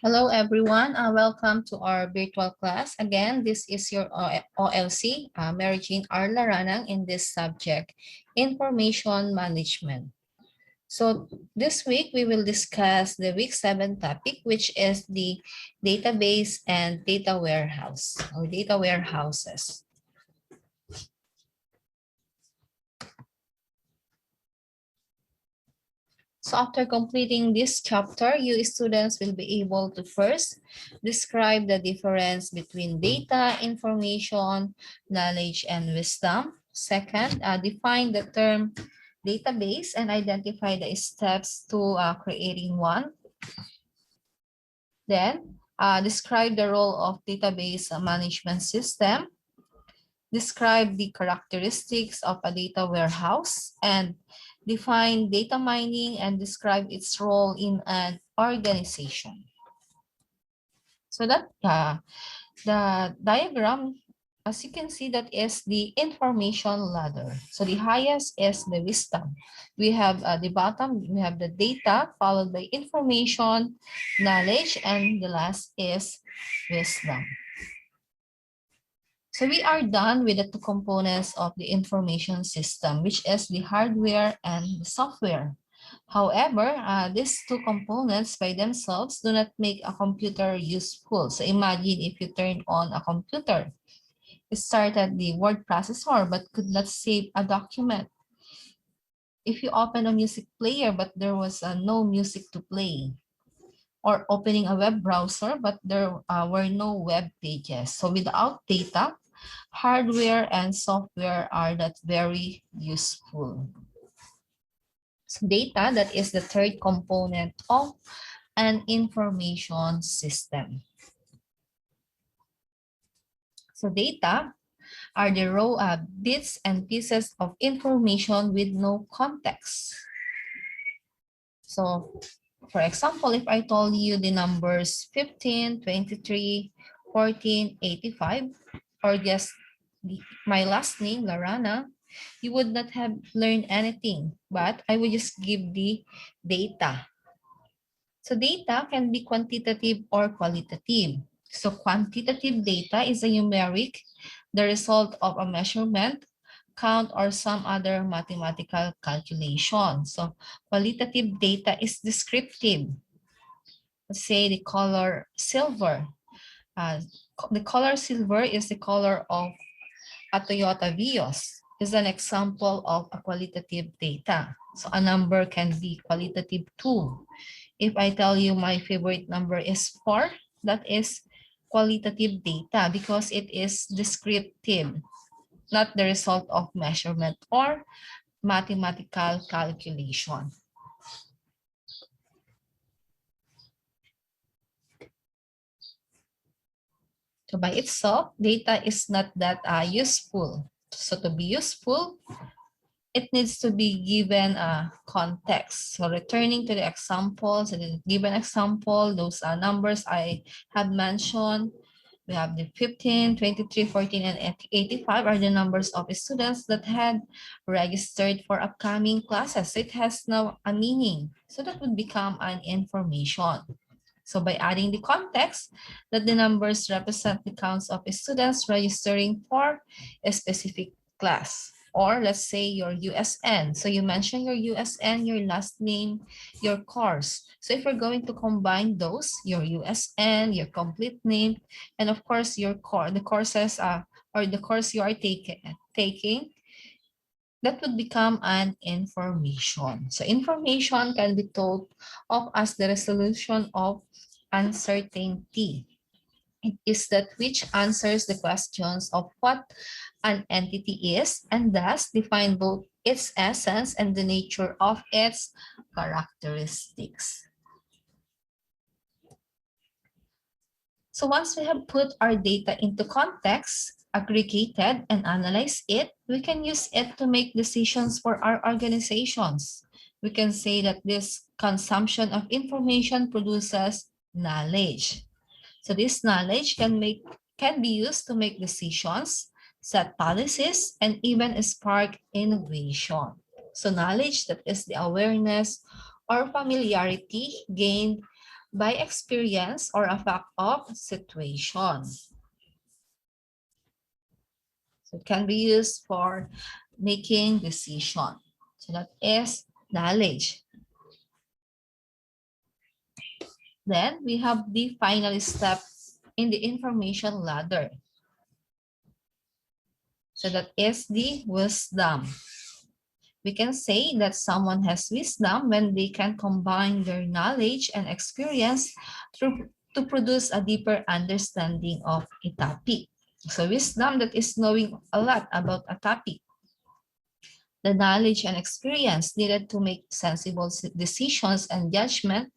Hello, everyone. Welcome to our virtual class. Again, this is your OLC, Mary Jean R. Laranang in this subject, Information Management. So this week, we will discuss the week 7 topic, which is the database and data warehouse or data warehouses. So after completing this chapter, you students will be able to first describe the difference between data, information, knowledge, and wisdom. Second, define the term database and identify the steps to creating one. Then, describe the role of database management system. Describe the characteristics of a data warehouse and define data mining and describe its role in an organization. So that the diagram, as you can see, that is the information ladder. So the highest is the wisdom. We have at the bottom, we have the data followed by information, knowledge, and the last is wisdom. So we are done with the two components of the information system, which is the hardware and the software. However, these two components by themselves do not make a computer useful. So imagine if you turn on a computer. It started the word processor but could not save a document. If you open a music player but there was no music to play. Or opening a web browser but there were no web pages. So without data, hardware and software are not very useful. So data, that is the third component of an information system. So data are the raw bits and pieces of information with no context. So for example, if I told you the numbers 15, 23, 14, 85, or just my last name, Laranang, you would not have learned anything, but I would just give the data. So data can be quantitative or qualitative. So quantitative data is a numeric, the result of a measurement, count, or some other mathematical calculation. So qualitative data is descriptive. Let's say the color silver. The color silver is the color of a Toyota Vios. Is an example of a qualitative data. So a number can be qualitative too. If I tell you my favorite number is 4, that is qualitative data because it is descriptive, not the result of measurement or mathematical calculation. So by itself, data is not that useful. So to be useful, it needs to be given a context. So returning to the examples, the given example, those numbers I have mentioned, we have the 15, 23, 14, and 85 are the numbers of students that had registered for upcoming classes. So it has now a meaning. So that would become an information. So by adding the context that the numbers represent the counts of students registering for a specific class. Or let's say your USN. So you mentioned your USN, your last name, your course. So if we're going to combine those, your USN, your complete name, and of course your the courses or the course you are taking, that would become an information. So information can be told of as the resolution of uncertainty. It is that which answers the questions of what an entity is and thus define both its essence and the nature of its characteristics. So once we have put our data into context, aggregated and analyzed it, we can use it to make decisions for our organizations. We can say that this consumption of information produces knowledge. So this knowledge can be used to make decisions, set policies, and even spark innovation. So knowledge, that is the awareness or familiarity gained by experience or a fact of situation. So it can be used for making decision. So that is knowledge. Then we have the final step in the information ladder. So that is the wisdom. We can say that someone has wisdom when they can combine their knowledge and experience to produce a deeper understanding of a topic. So wisdom, that is knowing a lot about a topic. The knowledge and experience needed to make sensible decisions and judgment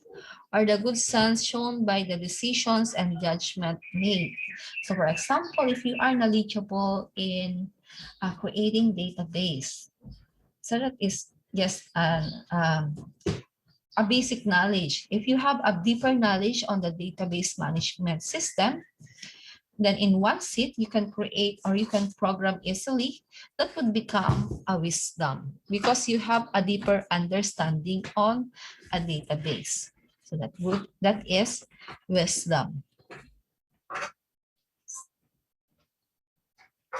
are the good sense shown by the decisions and judgment made. So for example, if you are knowledgeable in creating database, so that is just a basic knowledge. If you have a deeper knowledge on the database management system, then in one seat, you can create or you can program easily. That would become a wisdom because you have a deeper understanding on a database. So that is wisdom.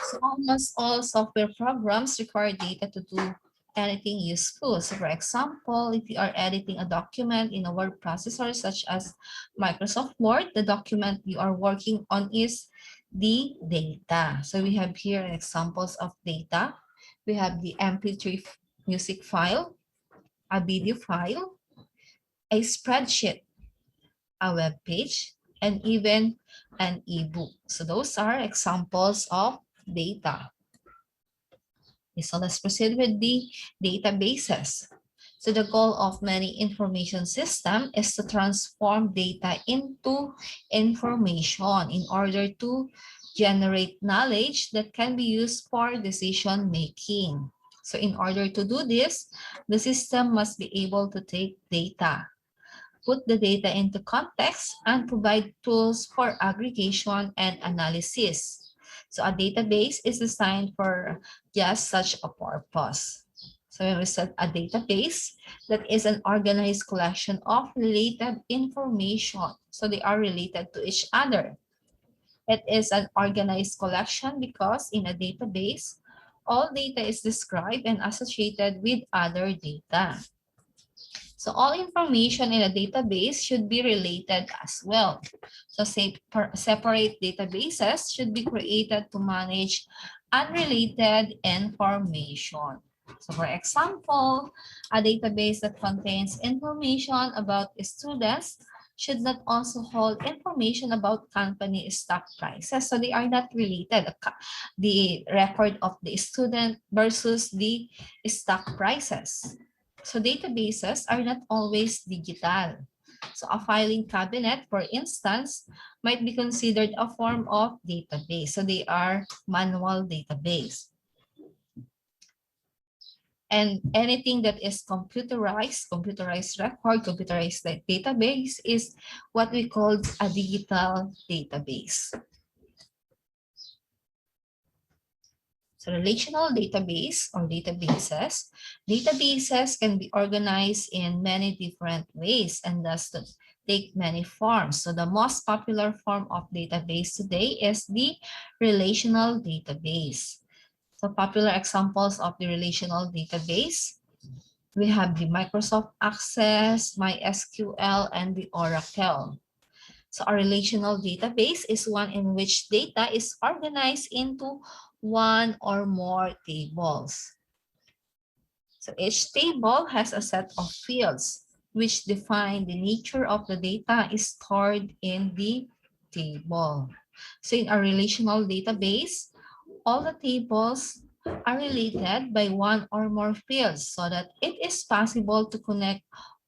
So almost all software programs require data to do anything useful. So for example, if you are editing a document in a word processor such as Microsoft Word, the document you are working on is the data. So we have here examples of data. We have the MP3 music file, a video file, a spreadsheet, a web page, and even an ebook. So those are examples of data. So let's proceed with the databases. So the goal of many information system is to transform data into information in order to generate knowledge that can be used for decision making. So in order to do this, the system must be able to take data, put the data into context, and provide tools for aggregation and analysis. So a database is designed for just such a purpose. So when we said a database, that is an organized collection of related information. So they are related to each other. It is an organized collection because in a database, all data is described and associated with other data. So all information in a database should be related as well. So separate databases should be created to manage unrelated information. So for example, a database that contains information about students should not also hold information about company stock prices. So they are not related. The record of the student versus the stock prices. So databases are not always digital. So a filing cabinet, for instance, might be considered a form of database. So they are manual database. And anything that is computerized record, computerized database is what we call a digital database. So relational database or databases. Databases can be organized in many different ways and thus take many forms. So the most popular form of database today is the relational database. So popular examples of the relational database, we have the Microsoft Access, MySQL, and the Oracle. So a relational database is one in which data is organized into one or more tables. So each table has a set of fields which define the nature of the data is stored in the table. So in a relational database, all the tables are related by one or more fields so that it is possible to connect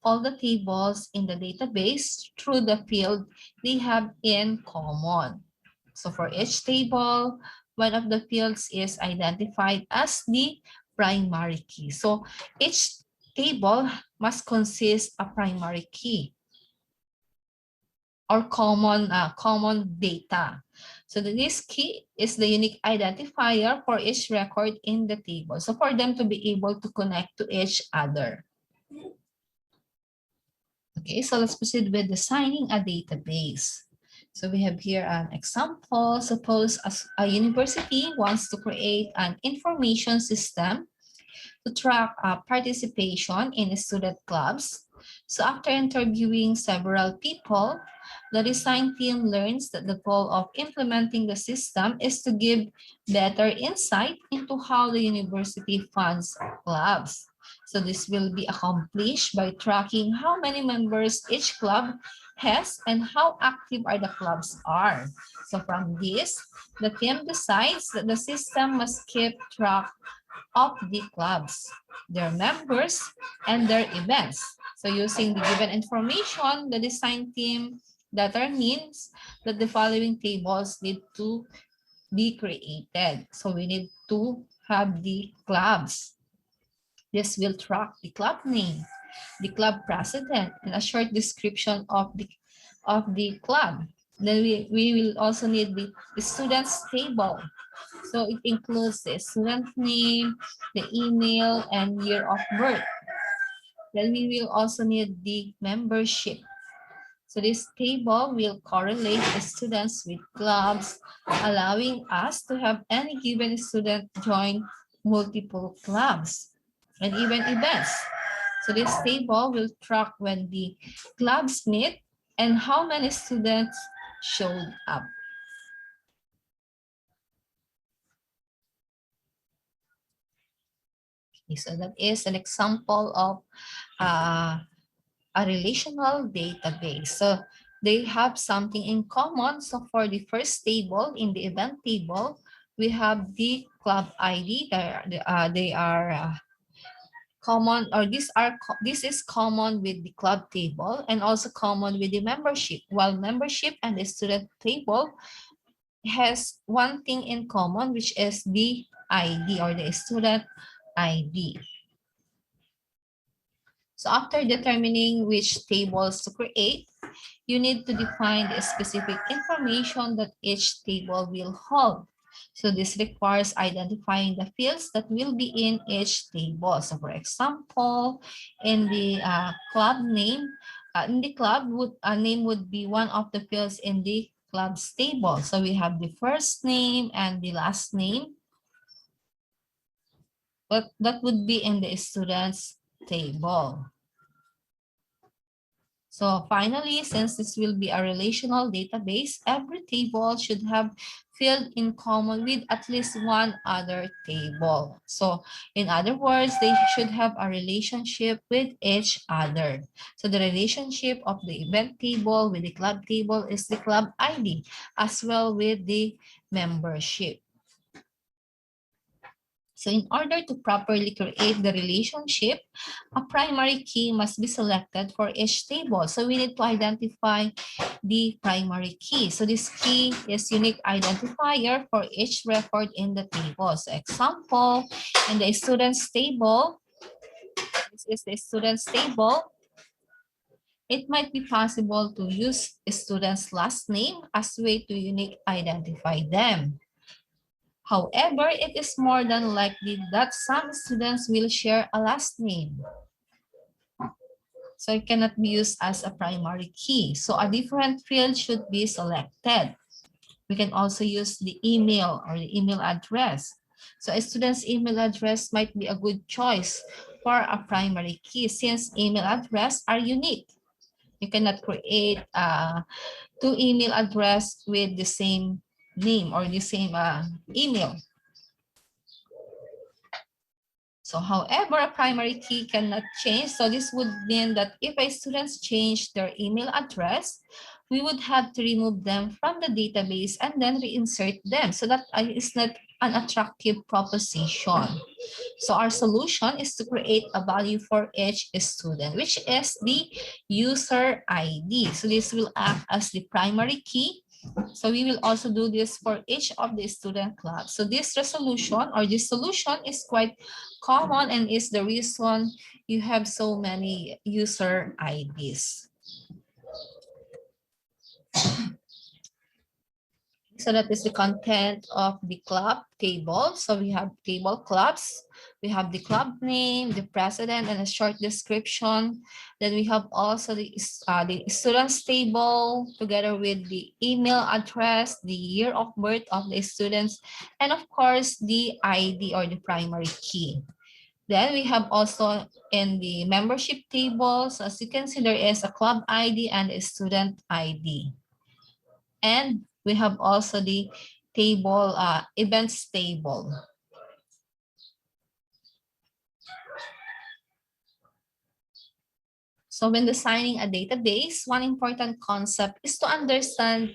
all the tables in the database through the field they have in common. So for each table, one of the fields is identified as the primary key. So each table must consist a primary key or common data. So this key is the unique identifier for each record in the table. So for them to be able to connect to each other. Okay, so let's proceed with designing a database. So we have here an example. Suppose a university wants to create an information system to track participation in student clubs. So after interviewing several people, the design team learns that the goal of implementing the system is to give better insight into how the university funds clubs. So this will be accomplished by tracking how many members each club has and how active are the clubs are. So from this, the team decides that the system must keep track of the clubs, their members, and their events. So using the given information, the design team determines that the following tables need to be created. So we need to have the clubs. This will track the club name, the club president, and a short description of the club. Then we will also need the students table. So it includes the student name, the email, and year of birth. Then we will also need the membership. So this table will correlate the students with clubs, allowing us to have any given student join multiple clubs and even events. So this table will track when the clubs meet and how many students showed up. Okay, so that is an example of a relational database. So they have something in common. So for the first table, in the event table, we have the club ID. They are common, or this is common with the club table and also common with the membership. While membership and the student table has one thing in common, which is the ID or the student ID. So after determining which tables to create, you need to define the specific information that each table will hold. So this requires identifying the fields that will be in each table. So for example, in the club name, in the club name would be one of the fields in the club's table. So we have the first name and the last name, but that would be in the student's table. So finally, since this will be a relational database, every table should have field in common with at least one other table. So in other words, they should have a relationship with each other. So the relationship of the event table with the club table is the club ID, as well with the membership. So in order to properly create the relationship, a primary key must be selected for each table. So we need to identify the primary key. So this key is unique identifier for each record in the table. So example, in the students table, this is the students table. It might be possible to use a student's last name as a way to unique identify them. However, it is more than likely that some students will share a last name. So it cannot be used as a primary key. So a different field should be selected. We can also use the email or the email address. So a student's email address might be a good choice for a primary key since email address are unique. You cannot create two email address with the same name or the same email. So however, a primary key cannot change. So this would mean that if a students change their email address, we would have to remove them from the database and then reinsert them. So that is not an attractive proposition. So our solution is to create a value for each student, which is the user ID. So this will act as the primary key. So we will also do this for each of the student class. So this resolution or this solution is quite common and is the reason you have so many user IDs. So that is the content of the club table. So we have table clubs. We have the club name, the president, and a short description. Then we have also the students table together with the email address, the year of birth of the students, and of course the ID or the primary key. Then we have also in the membership tables, as you can see, there is a club ID and a student ID. And we have also the table, events table. So when designing a database, one important concept is to understand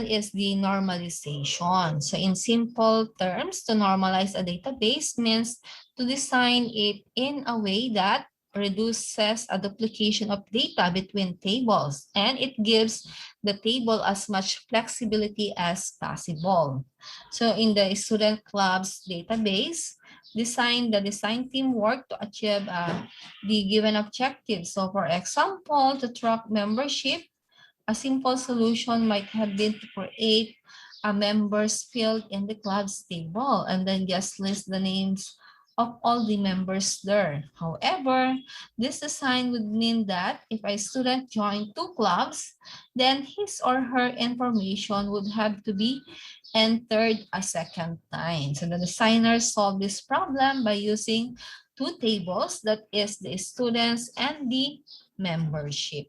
is the normalization. So in simple terms, to normalize a database means to design it in a way that reduces a duplication of data between tables, and it gives the table as much flexibility as possible. So in the student clubs database, the design team work to achieve the given objective. So for example, to track membership, a simple solution might have been to create a members field in the club's table and then just list the names of all the members there. However, this design would mean that if a student joined two clubs, then his or her information would have to be entered a second time. So the designers solved this problem by using two tables, that is the students and the membership.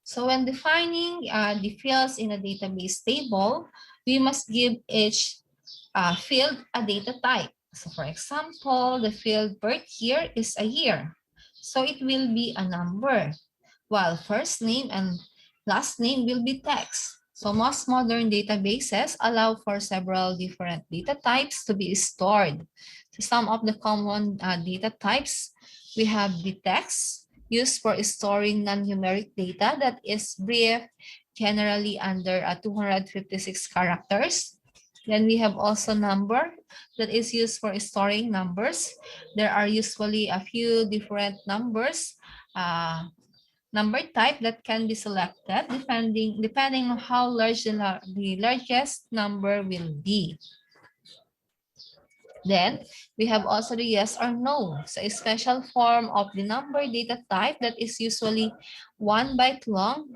So when defining the fields in a database table, we must give each field a data type. So for example, the field birth year is a year. So it will be a number, while first name and last name will be text. So most modern databases allow for several different data types to be stored. So some of the common data types, we have the text, used for storing non-numeric data that is brief, generally under 256 characters. Then we have also number that is used for storing numbers. There are usually a few different numbers, number type that can be selected depending on how large the largest number will be. Then we have also the yes or no. So a special form of the number data type that is usually 1 byte long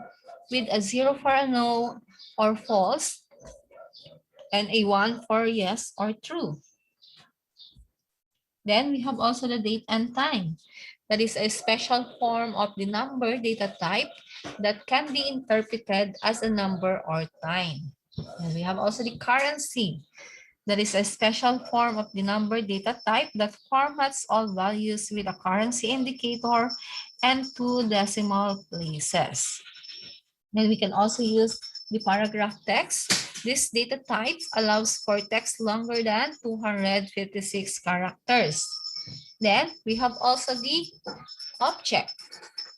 with a 0 for a no or false and a 1 for yes or true. Then we have also the date and time. That is a special form of the number data type that can be interpreted as a number or time. And we have also the currency. That is a special form of the number data type that formats all values with a currency indicator and two decimal places. Then we can also use the paragraph text. This data type allows for text longer than 256 characters. Then we have also the object.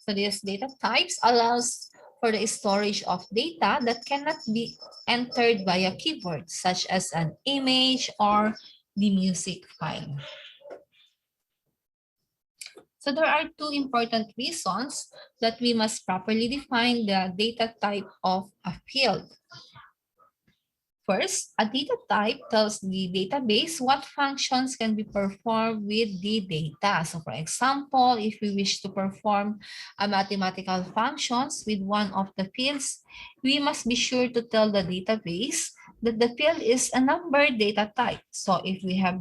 So these data types allows for the storage of data that cannot be entered via keyboard, such as an image or the music file. So there are two important reasons that we must properly define the data type of a field. First, a data type tells the database what functions can be performed with the data. So for example, if we wish to perform a mathematical functions with one of the fields, we must be sure to tell the database that the field is a number data type. So if we have,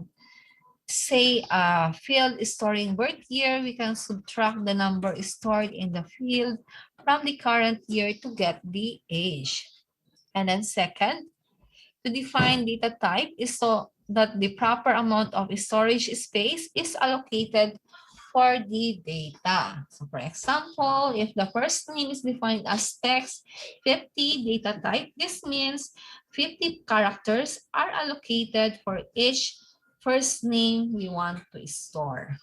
say, a field storing birth year, we can subtract the number stored in the field from the current year to get the age. And then second, to define data type is so that the proper amount of storage space is allocated for the data. So for example, if the first name is defined as text 50 data type, this means 50 characters are allocated for each first name we want to store.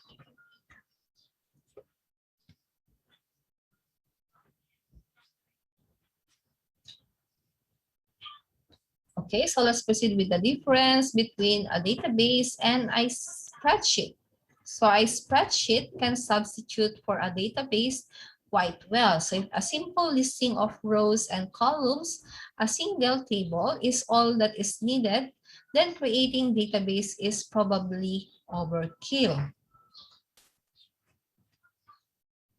Okay, so let's proceed with the difference between a database and a spreadsheet. So a spreadsheet can substitute for a database quite well. So if a simple listing of rows and columns, a single table is all that is needed, then creating database is probably overkill.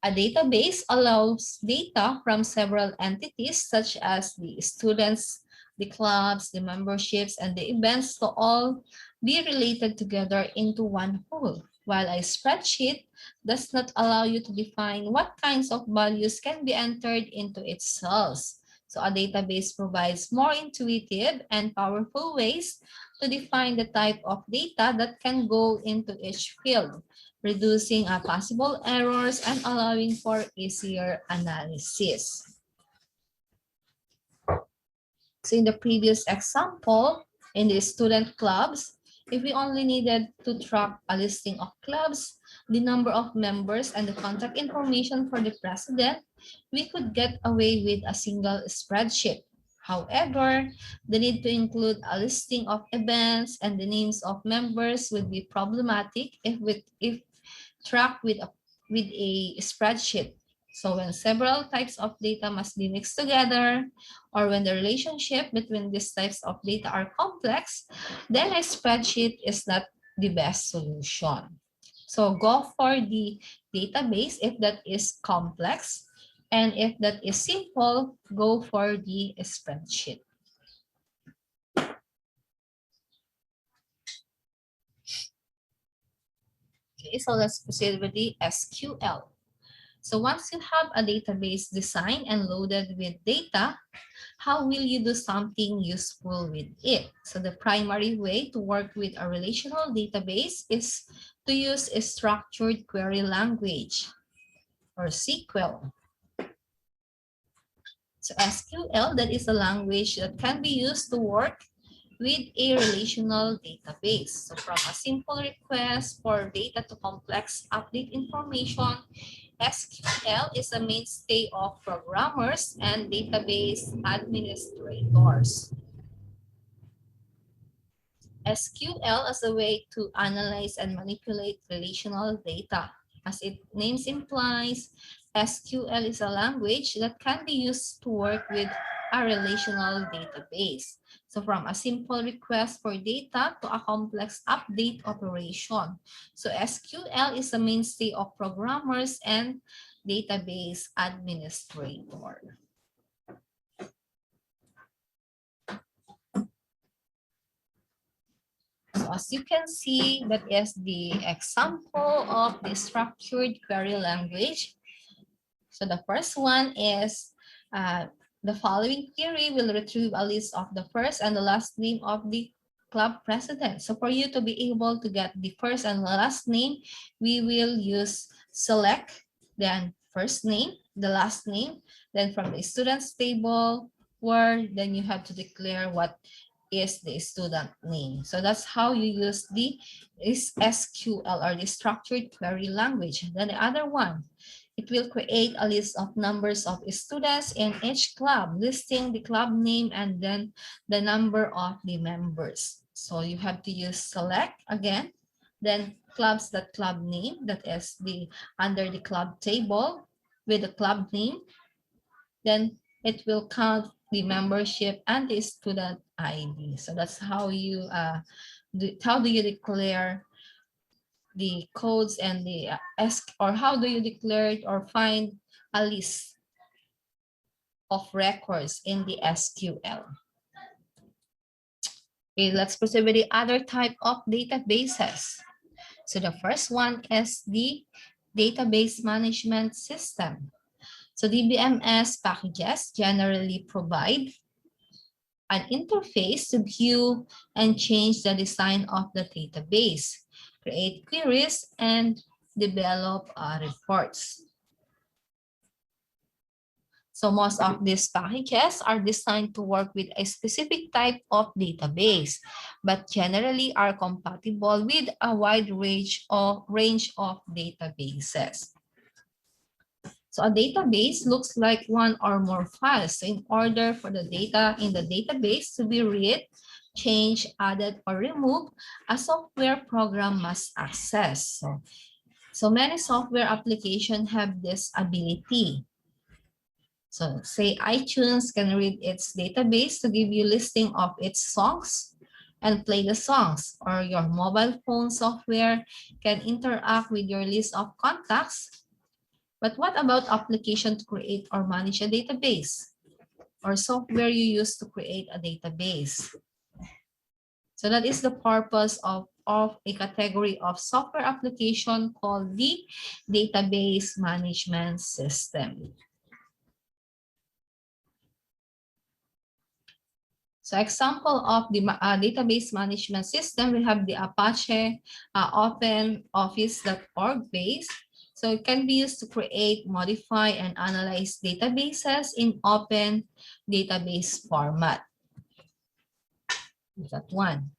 A database allows data from several entities such as the students, the clubs, the memberships, and the events to all be related together into one whole, while a spreadsheet does not allow you to define what kinds of values can be entered into its cells. So a database provides more intuitive and powerful ways to define the type of data that can go into each field, reducing possible errors and allowing for easier analysis. So in the previous example, in the student clubs, if we only needed to track a listing of clubs, the number of members, and the contact information for the president, we could get away with a single spreadsheet. However, the need to include a listing of events and the names of members would be problematic if tracked with a spreadsheet. So when several types of data must be mixed together, or when the relationship between these types of data are complex, then a spreadsheet is not the best solution. So go for the database if that is complex, and if that is simple, go for the spreadsheet. Okay, so let's proceed with the SQL. So once you have a database designed and loaded with data, how will you do something useful with it? So the primary way to work with a relational database is to use a structured query language, or SQL. So SQL, that is a language that can be used to work with a relational database. So from a simple request for data to complex update information, SQL is a mainstay of programmers and database administrators. SQL as a way to analyze and manipulate relational data. As its name implies, SQL is a language that can be used to work with a relational database. So from a simple request for data to a complex update operation. So SQL is a mainstay of programmers and database administrator. So as you can see, that is the example of the structured query language. So the first one is the following query will retrieve a list of the first and the last name of the club president. So for you to be able to get the first and the last name, we will use select, then first name, the last name, then from the students table, where then you have to declare what is the student name. So that's how you use the SQL, or the structured query language. Then the other one, it will create a list of numbers of students in each club, listing the club name and then the number of the members. So you have to use select again, then club name, that is the under the club table with the club name. Then it will count the membership and the student ID. So that's how you how do you declare the codes and the or how do you declare it or find a list of records in the SQL. Okay, let's proceed with the other type of databases. So the first one is the database management system. So DBMS packages generally provide an interface to view and change the design of the database, create queries, and develop reports. So most of these packages are designed to work with a specific type of database, but generally are compatible with a wide range of databases. So a database looks like one or more files. So in order for the data in the database to be read, changed, added, or removed, a software program must access. So So many software applications have this ability. So say iTunes can read its database to give you listing of its songs and play the songs, or your mobile phone software can interact with your list of contacts. But what about application to create or manage a database, or software you use to create a database? So that is the purpose of a category of software application called the database management system. So example of the database management system, we have the Apache Open Office.org base. So it can be used to create, modify, and analyze databases in open database format. That one.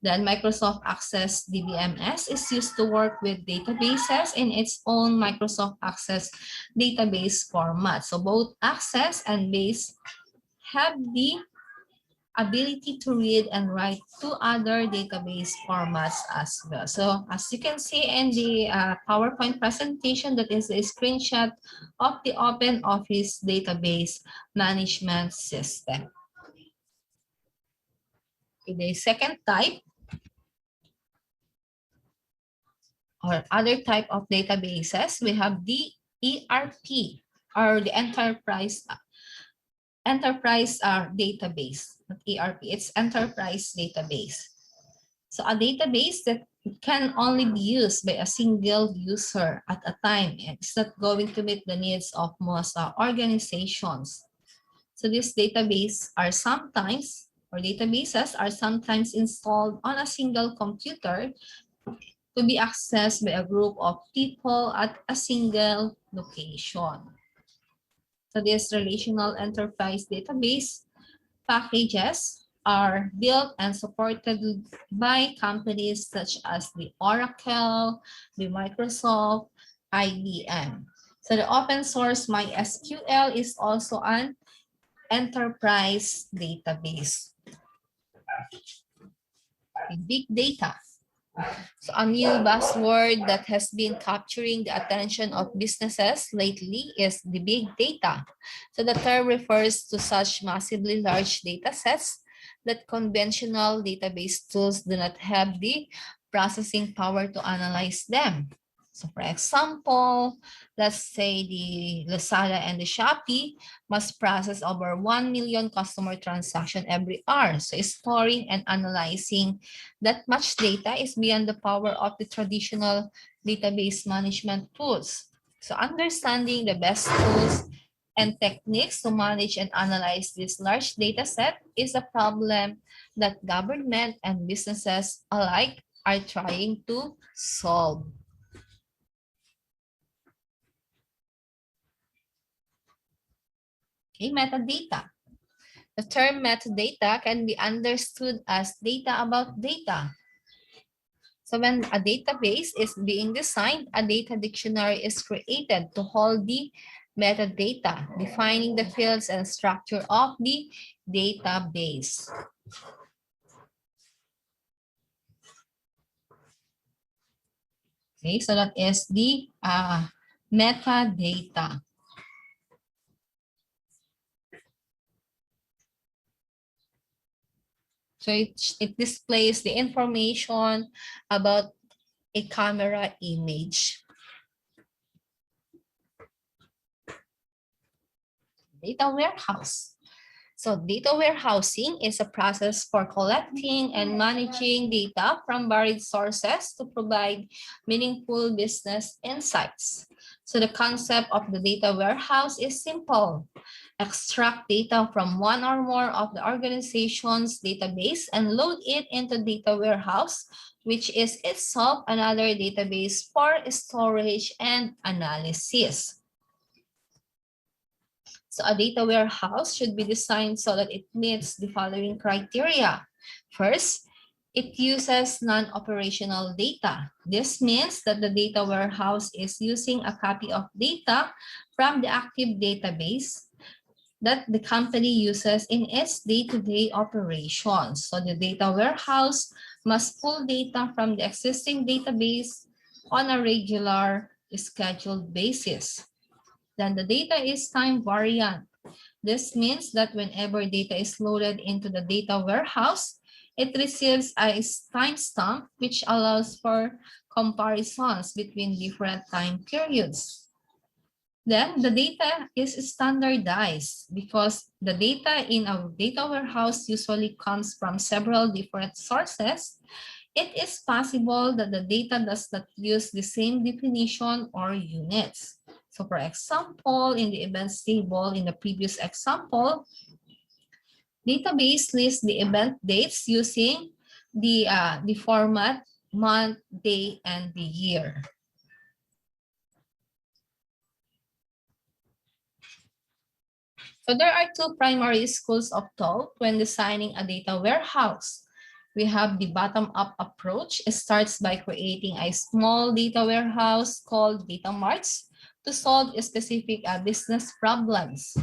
Then Microsoft Access DBMS is used to work with databases in its own Microsoft Access database format. So both Access and Base have the ability to read and write to other database formats as well. So as you can see in the PowerPoint presentation, that is a screenshot of the Open Office Database Management System. The second type or other type of databases, we have the ERP, or the enterprise database, not ERP, it's enterprise database. So a database that can only be used by a single user at a time. It's not going to meet the needs of most organizations. So these databases are sometimes installed on a single computer to be accessed by a group of people at a single location. So these relational enterprise database packages are built and supported by companies such as the Oracle, the Microsoft, IBM. So the open source MySQL is also an enterprise database. Big data. So a new buzzword that has been capturing the attention of businesses lately is the big data. So the term refers to such massively large data sets that conventional database tools do not have the processing power to analyze them. So for example, let's say the Lazada and the Shopee must process over 1 million customer transactions every hour. So storing and analyzing that much data is beyond the power of the traditional database management tools. So understanding the best tools and techniques to manage and analyze this large data set is a problem that government and businesses alike are trying to solve. Okay, metadata. The term metadata can be understood as data about data. So when a database is being designed, a data dictionary is created to hold the metadata, defining the fields and structure of the database. Okay, so that is the metadata. So it displays the information about a camera image. Data warehouse. So data warehousing is a process for collecting and managing data from varied sources to provide meaningful business insights. So the concept of the data warehouse is simple. Extract data from one or more of the organization's database and load it into data warehouse, which is itself another database for storage and analysis. So a data warehouse should be designed so that it meets the following criteria. First, it uses non-operational data. This means that the data warehouse is using a copy of data from the active database that the company uses in its day-to-day operations. So the data warehouse must pull data from the existing database on a regular scheduled basis. Then the data is time variant. This means that whenever data is loaded into the data warehouse, it receives a timestamp which allows for comparisons between different time periods. Then the data is standardized because the data in our data warehouse usually comes from several different sources. It is possible that the data does not use the same definition or units. So for example, in the events table in the previous example, database lists the event dates using the format month, day, and the year. So there are two primary schools of thought when designing a data warehouse. We have the bottom-up approach. It starts by creating a small data warehouse called data marts to solve specific business problems.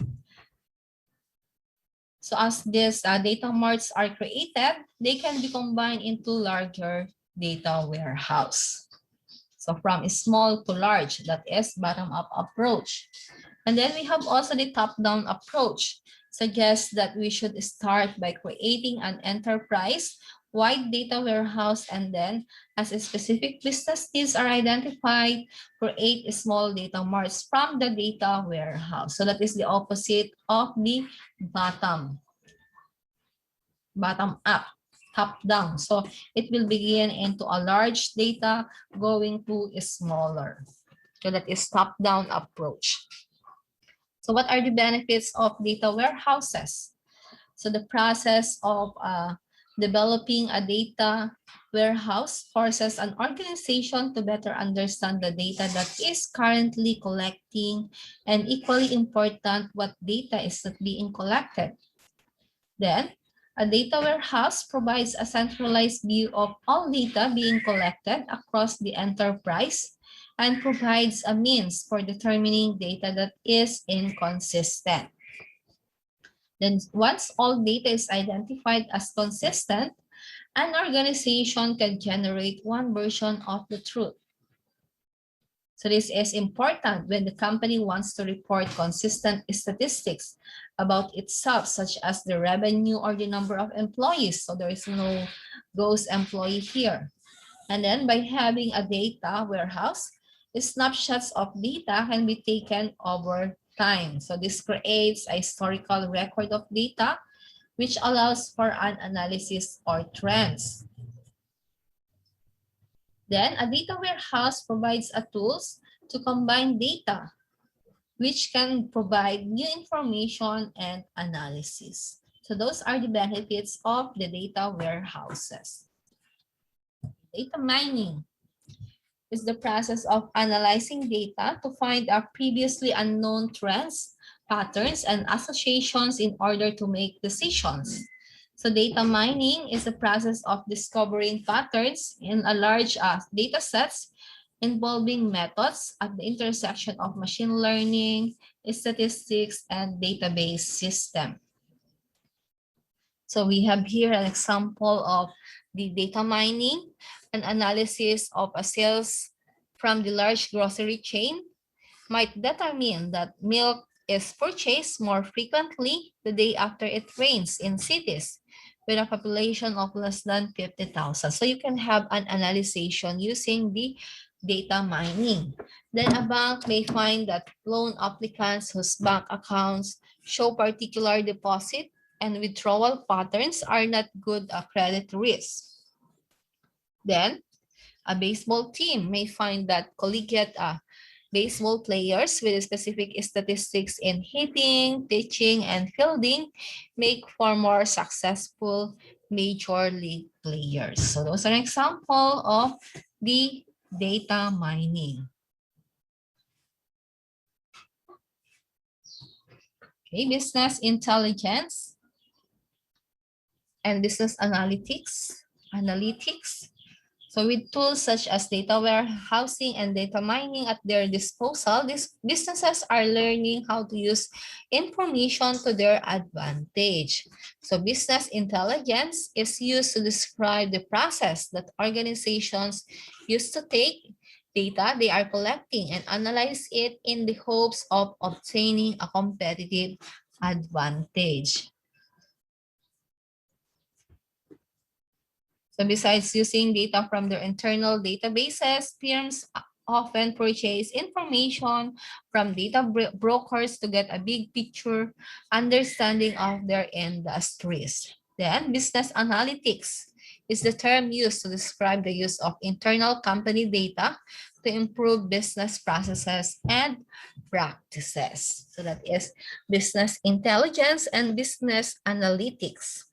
So as these data marts are created, they can be combined into larger data warehouse. So from small to large, that is bottom-up approach. And then we have also the top-down approach, suggests that we should start by creating an enterprise-wide data warehouse, and then as a specific business needs are identified, create small data marts from the data warehouse. So that is the opposite of the bottom-up, top-down. So it will begin into a large data going to a smaller. So that is top-down approach. So what are the benefits of data warehouses? So the process of developing a data warehouse forces an organization to better understand the data that is currently collecting, and equally important, what data is not being collected. Then, a data warehouse provides a centralized view of all data being collected across the enterprise and provides a means for determining data that is inconsistent. Then once all data is identified as consistent, an organization can generate one version of the truth. So this is important when the company wants to report consistent statistics about itself, such as the revenue or the number of employees. So there is no ghost employee here. And then by having a data warehouse, snapshots of data can be taken over time. So this creates a historical record of data, which allows for an analysis or trends. Then a data warehouse provides a tools to combine data, which can provide new information and analysis. So those are the benefits of the data warehouses. Data mining is the process of analyzing data to find previously unknown trends, patterns, and associations in order to make decisions. So data mining is the process of discovering patterns in a large data sets involving methods at the intersection of machine learning, statistics, and database system. So we have here an example of the data mining, an analysis of a sales from the large grocery chain might determine that milk is purchased more frequently the day after it rains in cities with a population of less than 50,000. So you can have an analysis using the data mining. Then a bank may find that loan applicants whose bank accounts show particular deposit and withdrawal patterns are not good credit risk. Then a baseball team may find that collegiate baseball players with specific statistics in hitting, pitching, and fielding make for more successful major league players. So those are an example of the data mining. Okay, business intelligence and business analytics. So with tools such as data warehousing and data mining at their disposal, these businesses are learning how to use information to their advantage. So business intelligence is used to describe the process that organizations use to take data they are collecting and analyze it in the hopes of obtaining a competitive advantage. So besides using data from their internal databases, firms often purchase information from data brokers to get a big picture understanding of their industries. Then business analytics is the term used to describe the use of internal company data to improve business processes and practices. So that is business intelligence and business analytics.